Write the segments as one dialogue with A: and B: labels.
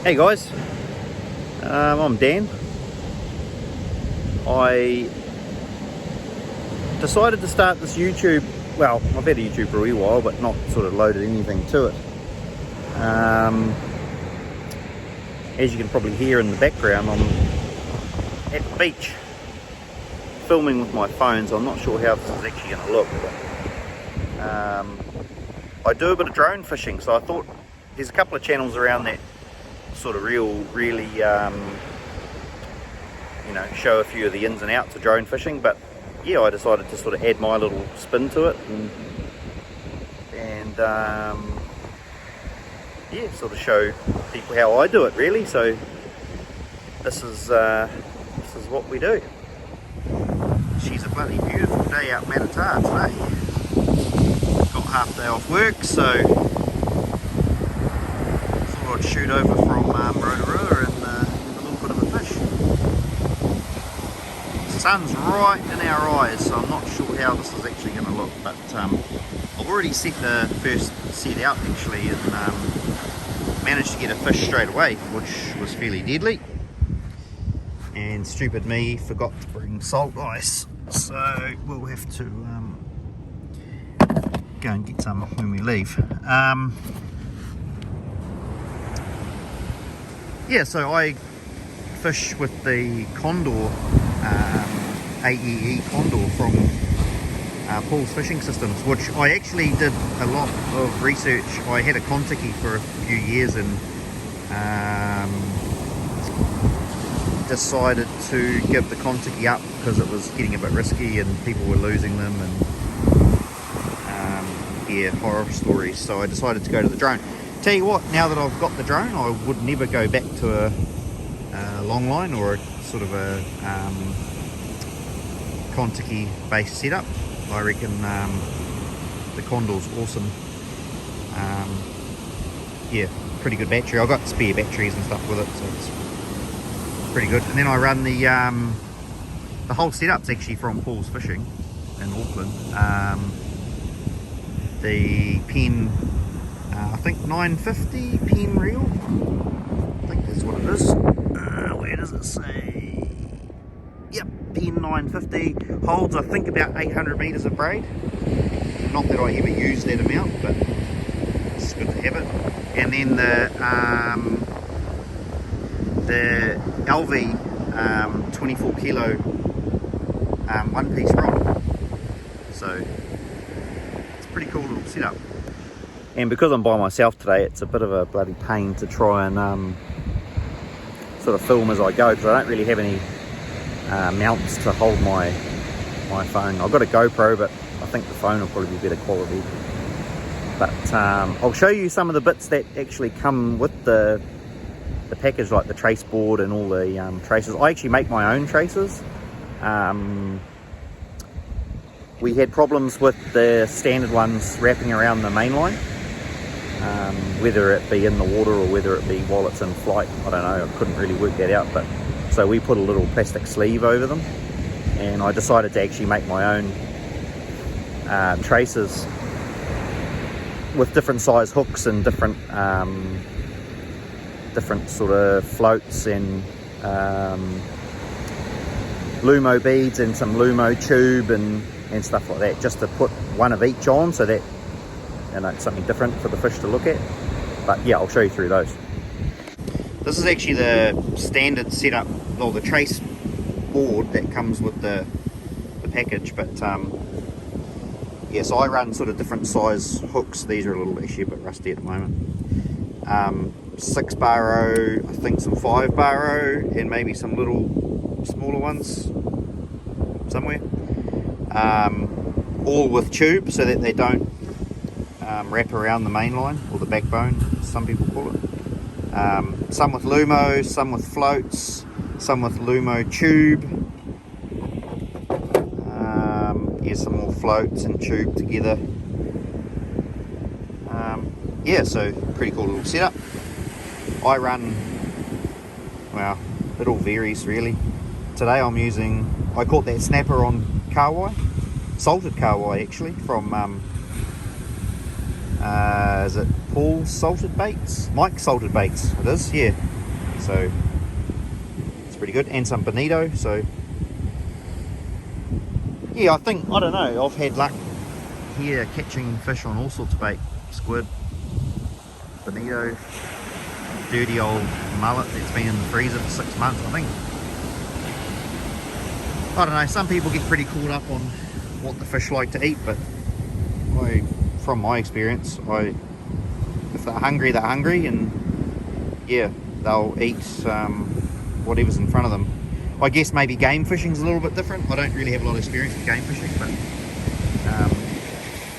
A: Hey guys, I'm Dan. I decided to start this YouTube. Well, I've had a YouTube for a wee while, but not sort of loaded anything to it. As you can probably hear in the background, I'm at the beach filming with my phone, so I'm not sure how this is actually going to look. But, I do a bit of drone fishing, so I thought there's a couple of channels around that sort of really show a few of the ins and outs of drone fishing. But yeah, I decided to sort of add my little spin to it and yeah, sort of show people how I do it really. So this is what we do. She's a bloody beautiful day out in Matatā today. Got half day off work, so I'd shoot over from Rotorua and a little bit of a fish. The sun's right in our eyes, so I'm not sure how this is actually going to look, but I've already set the first set out actually and managed to get a fish straight away, which was fairly deadly. And stupid me forgot to bring salt ice, so we'll have to go and get some when we leave. Yeah, so I fish with the Condor, AEE Condor from Paul's Fishing Systems, which I actually did a lot of research. I had a Kontiki for a few years and decided to give the Kontiki up because it was getting a bit risky and people were losing them and yeah, horror stories. So I decided to go to the drone. Tell you what, now that I've got the drone, I would never go back to a long line or a sort of a Kontiki based setup. I reckon the Condor's awesome. Yeah, pretty good battery. I've got spare batteries and stuff with it, so it's pretty good. And then I run the whole setup's actually from Paul's Fishing in Auckland. The Pen, I think 950 Pen reel, I think that's what it is. Where does it say? Yep, Pen 950, holds I think about 800 metres of braid. Not that I ever use that amount, but it's good to have it. And then the LV 24 kilo one piece rod. So it's a pretty cool little setup. And because I'm by myself today, it's a bit of a bloody pain to try and sort of film as I go, because I don't really have any mounts to hold my phone. I've got a GoPro, but I think the phone will probably be better quality. But I'll show you some of the bits that actually come with the package, like the trace board and all the traces. I actually make my own traces. We had problems with the standard ones wrapping around the main line, whether it be in the water or whether it be while it's in flight. I don't know, I couldn't really work that out. But so we put a little plastic sleeve over them, and I decided to actually make my own traces with different size hooks and different sort of floats and Lumo beads and some Lumo tube and stuff like that, just to put one of each on, so that it's something different for the fish to look at. But yeah, I'll show you through those. This is actually the standard setup, or the trace board that comes with the package. But yeah, so I run sort of different size hooks. These are actually a bit rusty at the moment. 6 baro, I think some 5 baro, and maybe some little smaller ones somewhere. All with tube, so that they don't wrap around the main line, or the backbone, some people call it. Some with Lumo, some with floats, some with Lumo tube. Yeah, some more floats and tube together. Yeah, so pretty cool little setup. I run, well, it all varies really. Today I'm using, I caught that snapper on Kawai, salted Kawai actually, from is it Paul's salted baits, Mike's salted baits it is, yeah. So it's pretty good, and some bonito. So yeah, I don't know, I've had luck here catching fish on all sorts of bait. Squid, bonito, dirty old mullet that's been in the freezer for 6 months, I think. I don't know, some people get pretty caught up on what the fish like to eat, but from my experience, if they're hungry, they're hungry, and yeah, they'll eat whatever's in front of them. I guess maybe game fishing's a little bit different. I don't really have a lot of experience with game fishing, but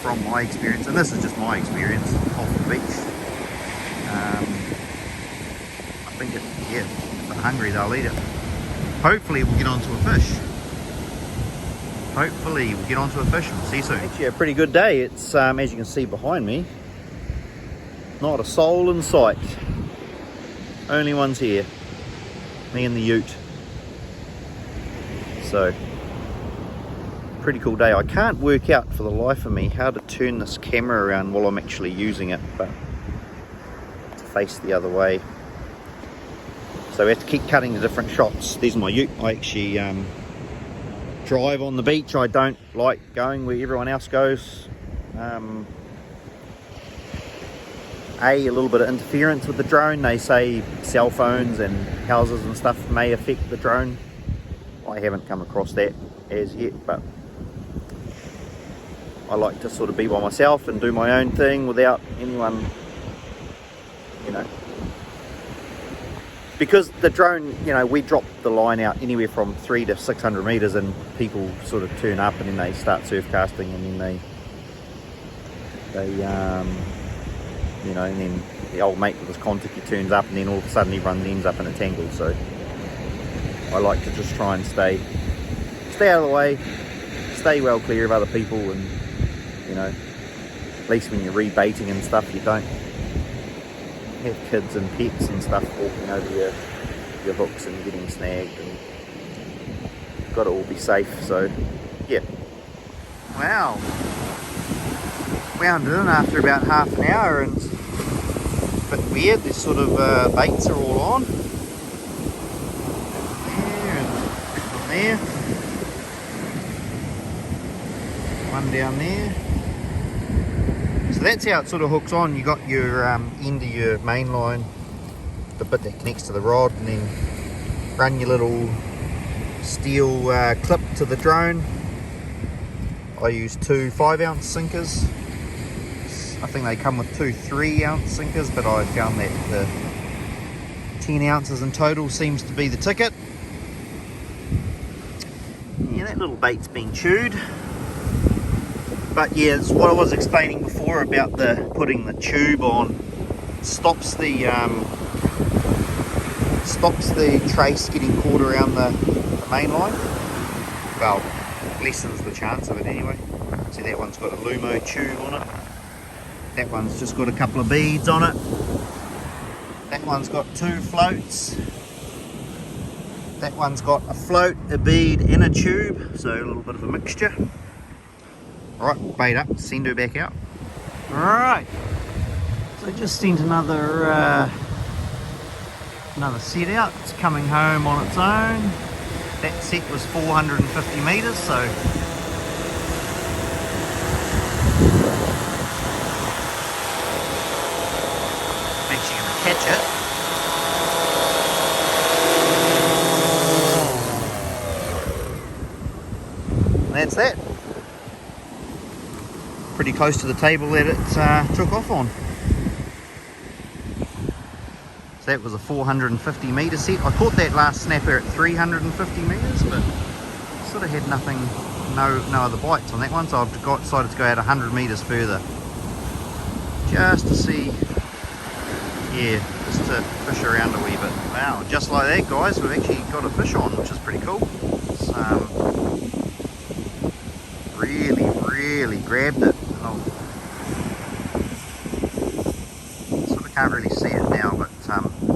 A: from my experience, and this is just my experience off the beach, I think if they're hungry, they'll eat it. Hopefully we'll get onto a fish. Hopefully we'll get onto a fish and we'll see you soon. Actually a pretty good day. It's as you can see behind me, not a soul in sight. Only one's here, me and the ute. So pretty cool day. I can't work out for the life of me how to turn this camera around while I'm actually using it, but to face the other way. So we have to keep cutting the different shots. There's my ute. I actually drive on the beach. I don't like going where everyone else goes. A little bit of interference with the drone. They say cell phones and houses and stuff may affect the drone. I haven't come across that as yet, but I like to sort of be by myself and do my own thing without anyone, you know. Because the drone, you know, we drop the line out anywhere from 300 to 600 meters, and people sort of turn up and then they start surf casting, and then they you know, and then the old mate with his Contiki turns up, and then all of a sudden everyone ends up in a tangle. So I like to just try and stay out of the way, stay well clear of other people, and you know, at least when you're rebaiting and stuff, you don't have kids and pets and stuff walking over your hooks and getting snagged, and got to all be safe. So yeah. Wow, wound it in after about half an hour, and it's a bit weird. This sort of baits are all on there and there, one down there. So that's how it sort of hooks on. You got your end of your main line, the bit that connects to the rod, and then run your little steel clip to the drone. I use two 5-ounce sinkers. I think they come with two 3-ounce sinkers, but I found that the 10 ounces in total seems to be the ticket. Yeah, that little bait's been chewed. But yeah, it's what I was explaining before about the putting the tube on. Stops the trace getting caught around the main line. Well, lessens the chance of it anyway. See, that one's got a Lumo tube on it. That one's just got a couple of beads on it. That one's got 2 floats. That one's got a float, a bead, and a tube. So a little bit of a mixture. Alright, bait up, send her back out. Alright, so just sent another set out. It's coming home on its own. That set was 450 meters, so I'm actually going to catch it. And that's that. Pretty close to the table that it took off on. So that was a 450 meter set. I caught that last snapper at 350 meters, but sort of had nothing, no other bites on that one, so I've decided to go out 100 meters further, just to see, yeah, just to fish around a wee bit. Wow, just like that, guys, we've actually got a fish on, which is pretty cool. It's, really grabbed it. Sort of can't really see it now, but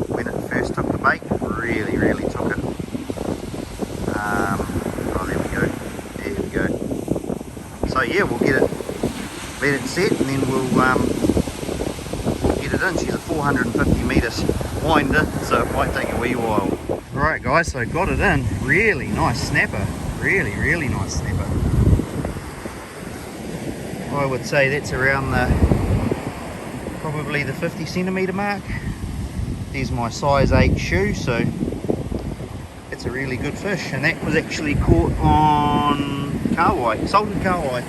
A: when it first took the bait, really took it. Oh, there we go. So yeah, we'll get it, let it set, and then we'll it in. She's a 450 metres winder, so it might take a wee while. Alright guys, so got it in. Really nice snapper. Really, really nice snapper. I would say that's around probably the 50 centimetre mark. There's my size 8 shoe, so it's a really good fish. And that was actually caught on kahawai, salted kahawai.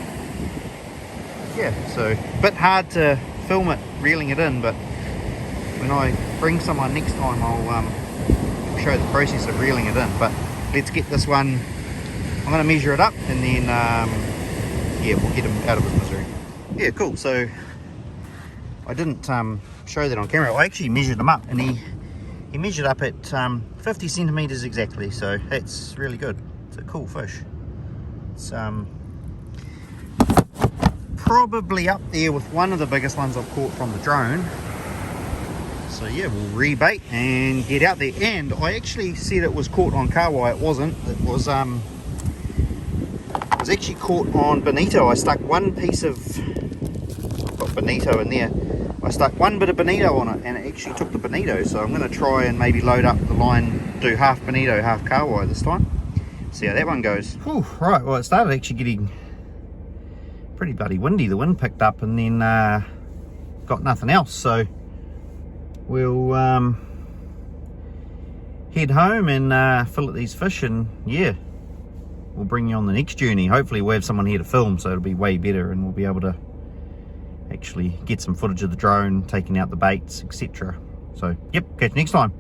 A: Yeah, so a bit hard to film it, reeling it in, but when I bring someone next time, I'll show the process of reeling it in. But let's get this one. I'm going to measure it up, and then yeah, we'll get him out of his misery. Yeah, cool. So I didn't show that on camera. I actually measured him up, and he measured up at 50 centimeters exactly. So that's really good. It's a cool fish. It's probably up there with one of the biggest ones I've caught from the drone. So yeah, we'll rebait and get out there. And I actually said it was caught on kahawai. It wasn't. It was actually caught on bonito. I stuck one piece of, I've got bonito in there. I stuck one bit of bonito on it, and it actually took the bonito. So I'm going to try and maybe load up the line, do half bonito, half kahawai this time. See how that one goes. Whew, right, well, it started actually getting pretty bloody windy. The wind picked up, and then got nothing else. So we'll head home and fillet these fish, and yeah, we'll bring you on the next journey. Hopefully we'll have someone here to film, so it'll be way better, and we'll be able to actually get some footage of the drone taking out the baits, etc. So yep, catch you next time.